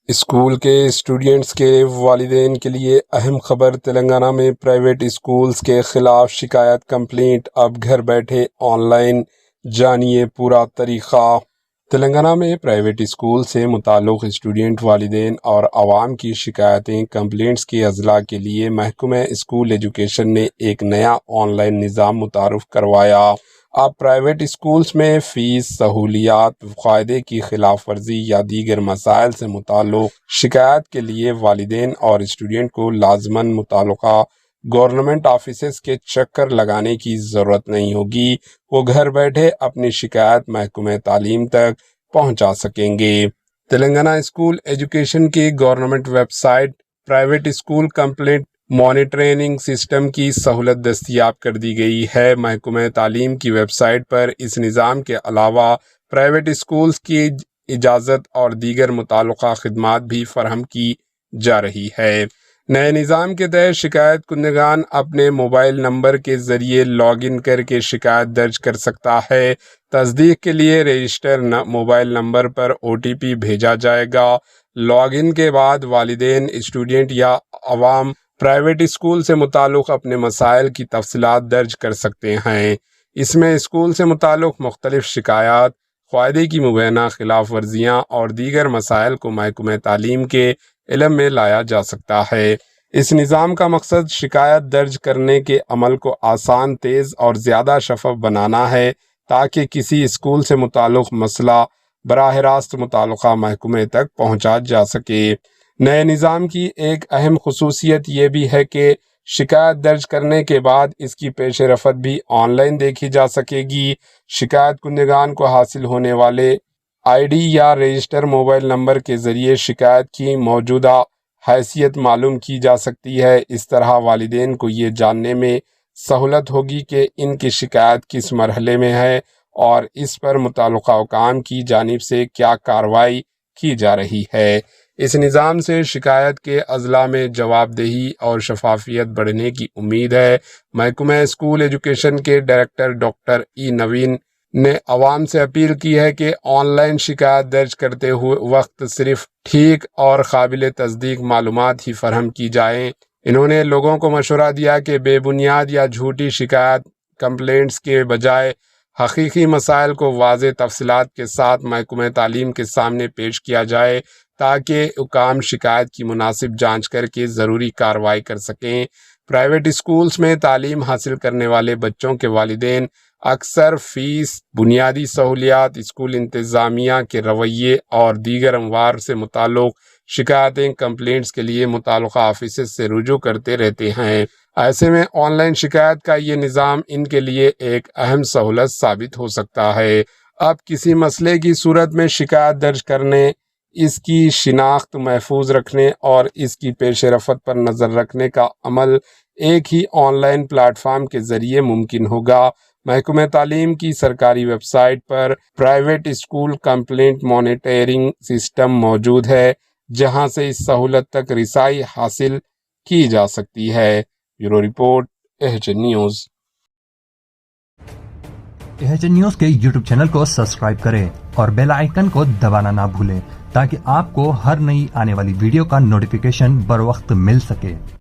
School کے students کے والدین کے لیے اہم خبر۔ تلنگانہ میں پرائیویٹ اسکولز کے خلاف شکایت کمپلینٹ اب گھر بیٹھے آن لائن، جانیے پورا طریقہ۔ تلنگانہ میں پرائیویٹ اسکول سے متعلق اسٹوڈینٹ، والدین اور عوام کی شکایتیں کمپلینٹس کے اضلاع کے لیے محکمہ اسکول ایجوکیشن نے ایک نیا آن لائن نظام متعارف کروایا۔ اب پرائیویٹ اسکولز میں فیس، سہولیات، فائدے کی خلاف ورزی یا دیگر مسائل سے متعلق شکایت کے لیے والدین اور اسٹوڈینٹ کو لازماً متعلقہ گورنمنٹ آفیسز کے چکر لگانے کی ضرورت نہیں ہوگی۔ وہ گھر بیٹھے اپنی شکایت محکمہ تعلیم تک پہنچا سکیں گے۔ تلنگانہ اسکول ایجوکیشن کی government website private school complaint monitoring system کی سہولت دستیاب کر دی گئی ہے۔ محکمہ تعلیم کی ویب سائٹ پر اس نظام کے علاوہ پرائیویٹ اسکولز کی اجازت اور دیگر متعلقہ خدمات بھی فراہم کی جا رہی ہے۔ نئے نظام کے تحت شکایت کنندگان اپنے موبائل نمبر کے ذریعے لاگ ان کر کے شکایت درج کر سکتا ہے۔ تصدیق کے لیے رجسٹر موبائل نمبر پر OTP بھیجا جائے گا۔ لاگ ان کے بعد والدین، اسٹوڈینٹ یا عوام پرائیویٹ اسکول سے متعلق اپنے مسائل کی تفصیلات درج کر سکتے ہیں۔ اس میں اسکول سے متعلق مختلف شکایات، فائدے کی مبینہ خلاف ورزیاں اور دیگر مسائل کو محکمہ تعلیم کے علم میں لایا جا سکتا ہے۔ اس نظام کا مقصد شکایت درج کرنے کے عمل کو آسان، تیز اور زیادہ شفاف بنانا ہے تاکہ کسی اسکول سے متعلق مسئلہ براہ راست متعلقہ محکمے تک پہنچا جا سکے۔ نئے نظام کی ایک اہم خصوصیت یہ بھی ہے کہ شکایت درج کرنے کے بعد اس کی پیش رفت بھی آن لائن دیکھی جا سکے گی۔ شکایت کنندگان کو حاصل ہونے والے ID یا رجسٹر موبائل نمبر کے ذریعے شکایت کی موجودہ حیثیت معلوم کی جا سکتی ہے۔ اس طرح والدین کو یہ جاننے میں سہولت ہوگی کہ ان کی شکایت کس مرحلے میں ہے اور اس پر متعلقہ حکام کی جانب سے کیا کارروائی کی جا رہی ہے۔ اس نظام سے شکایت کے اضلاع میں جواب دہی اور شفافیت بڑھنے کی امید ہے۔ محکمہ اسکول ایجوکیشن کے ڈائریکٹر ڈاکٹر E نوین نے عوام سے اپیل کی ہے کہ آن لائن شکایت درج کرتے ہوئے وقت صرف ٹھیک اور قابل تصدیق معلومات ہی فراہم کی جائیں۔ انہوں نے لوگوں کو مشورہ دیا کہ بے بنیاد یا جھوٹی شکایت کمپلینٹس کے بجائے حقیقی مسائل کو واضح تفصیلات کے ساتھ محکمہ تعلیم کے سامنے پیش کیا جائے تاکہ حکام شکایت کی مناسب جانچ کر کے ضروری کارروائی کر سکیں۔ پرائیویٹ اسکولز میں تعلیم حاصل کرنے والے بچوں کے والدین اکثر فیس، بنیادی سہولیات، اسکول انتظامیہ کے رویے اور دیگر امور سے متعلق شکایتیں کمپلینٹس کے لیے متعلقہ آفیسز سے رجوع کرتے رہتے ہیں۔ ایسے میں آن لائن شکایت کا یہ نظام ان کے لیے ایک اہم سہولت ثابت ہو سکتا ہے۔ اب کسی مسئلے کی صورت میں شکایت درج کرنے، اس کی شناخت محفوظ رکھنے اور اس کی پیش رفت پر نظر رکھنے کا عمل ایک ہی آن لائن پلیٹ فارم کے ذریعے ممکن ہوگا۔ محکمہ تعلیم کی سرکاری ویب سائٹ پر private school complaint monitoring system موجود ہے جہاں سے اس سہولت تک رسائی حاصل کی جا سکتی ہے۔ Bureau report, EHN news. EHN news کے YouTube چینل کو سبسکرائب کریں اور بیل آئیکن کو دبانا نہ بھولیں تاکہ آپ کو ہر نئی آنے والی ویڈیو کا نوٹیفیکیشن بر وقت مل سکے۔